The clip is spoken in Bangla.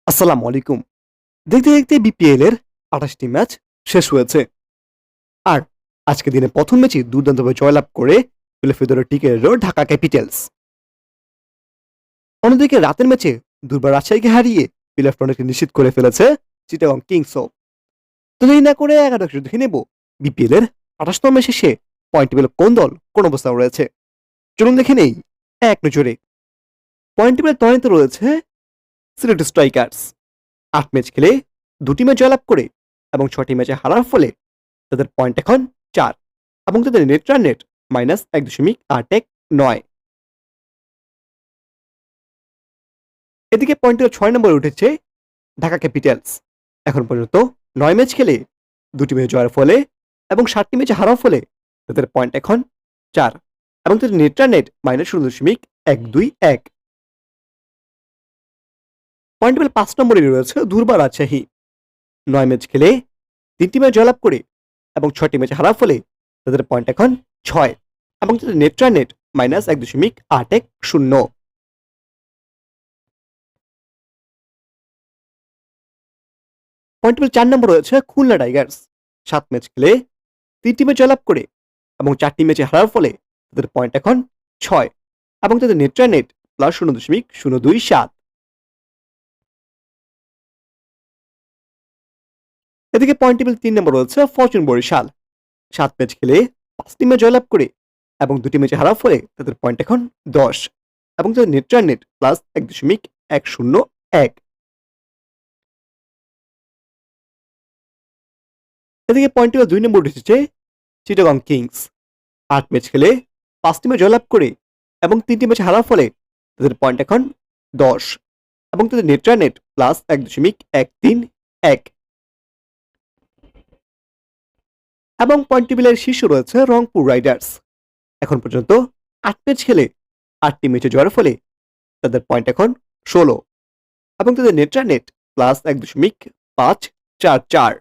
আসসালামু আলাইকুম। দেখতে দেখতে বিপিএল এর ২৮টি ম্যাচ শেষ হয়েছে। আর আজকের দিনে প্রথম ম্যাচে দুর্দান্তভাবে জয়লাভ করে প্লে-অফে টিকে রইল ঢাকা ক্যাপিটালস। অন্যদিকে রাতের ম্যাচে দুর্বার রাজশাহীকে হারিয়ে প্লে-অফ রণকে নিশ্চিত করে ফেলেছে চিটাগং কিংসও। তো দেরি না করে একাদশ দেখে নেব বিপিএল এর ২৮তম ম্যাচ শেষে পয়েন্ট টেবিলে কোন দল কোন অবস্থানে রয়েছে। চলুন দেখে নেই এক নজরে। পয়েন্ট টেবিলে টনিতে রয়েছে সিলেট স্ট্রাইকার্স। ৮ ম্যাচ খেলে ২টি ম্যাচ জয়লাভ করে এবং ৬টি ম্যাচে হারার ফলে তাদের পয়েন্ট এখন ৪ এবং তাদের নেট রান রেট -১.৮১৯। এদিকে পয়েন্টে ৬ নম্বরে উঠেছে ঢাকা ক্যাপিটালস। এখন পর্যন্ত ৯ ম্যাচ খেলে ২টি ম্যাচ জয়ের ফলে এবং ৭টি ম্যাচে হারার ফলে তাদের পয়েন্ট এখন ৪ এবং তাদের net run rate -০.১২১। Point table ৫ নম্বরে রয়েছে দুর্বার রাজশাহী। ৯ ম্যাচ খেলে ৩টি ম্যাচ জয়লাভ করে এবং ৬টি ম্যাচে হারার ফলে তাদের পয়েন্ট এখন ৬ এবং তাদের net run rate -১.৮১০। Point table ৪ নম্বর রয়েছে খুলনা টাইগার্স। ৭ ম্যাচ খেলে ৩টি ম্যাচ জয়লাভ করে এবং ৪টি ম্যাচে হারার ফলে তাদের পয়েন্ট এখন ৬ এবং তাদের নেট রান রেট +০.০২৭। এদিকে পয়েন্ট টেবিল ৩ নম্বর রয়েছে ফরচুন বরিশাল। ৭ ম্যাচ খেলে ৫টি ম্যাচ জয়লাভ করে এবং ২টি ম্যাচে হারার ফলে তাদের পয়েন্ট এখন ১০ এবং তাদের নেট রান রেট +১.১০১। এদিকে পয়েন্ট টেবিল ২ নম্বর এসেছে চিটাগং কিংস। ৮ ম্যাচ খেলে ৫টি ম্যাচ জয়লাভ করে এবং ৩টি ম্যাচ হারার ফলে তাদের পয়েন্ট এখন ১০ এবং তাদের নেট রান রেট +১.১৩১ এবং পয়েন্ট টেবিলের শীর্ষে রয়েছে রংপুর রাইডার্স। এখন পর্যন্ত ৮ ম্যাচ খেলে ৮টি ম্যাচে জয়ের ফলে তাদের পয়েন্ট এখন ১৬ এবং তাদের নেট রান রেট +১.৫৪৪।